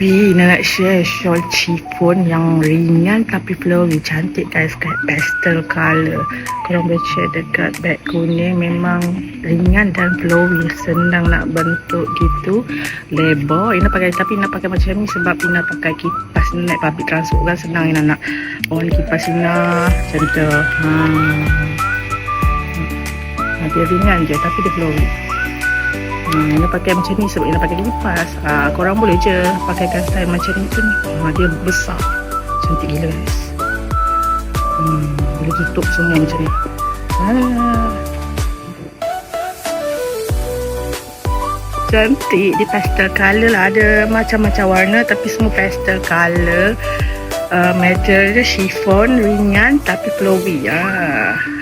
Ina nak share shawl chiffon yang ringan tapi flowy, cantik guys, kat pastel color. Korang boleh check dekat beg kuning, memang ringan dan flowy, senang nak bentuk gitu, lebar. Ina pakai, tapi Ina pakai macam ni sebab Ina pakai kipas naik public transport kan, senang Ina nak on kipas Ina macam tu. Dia ringan je tapi dia flowy. Ina pakai macam ni sebab Ina pakai kipas. Korang boleh je pakaikan style macam ni pun. Dia besar, cantik gila guys. Boleh tutup semua macam ni. Cantik. Dia pastel color lah, ada macam-macam warna tapi semua pastel color. Material dia chiffon, ringan tapi flowy.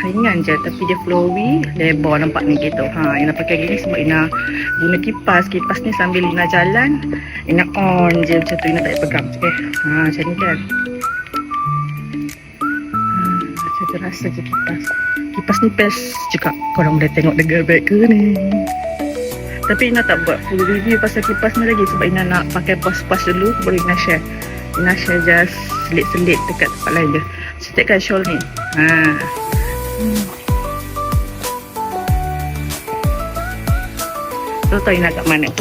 Ringan je tapi dia flowy, lebar nampak ni gitu. Ina pakai gini sebab Ina guna kipas. Kipas ni sambil Ina jalan, Ina on je macam tu, Ina tak payah pegang. Macam ni kan. Macam tu rasa je kipas. Kipas ni best juga. Korang boleh tengok dekat beg kuning. Tapi Ina tak buat full review pasal kipas ni lagi sebab Ina nak pakai puas-puas dulu, baru Ina share. Ina share just selit-selit dekat tempat lain je. Setetkan shawl ni. Tahu Ina kat mana?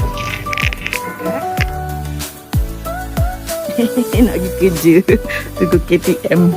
Nak pergi kerja. Tunggu KTM.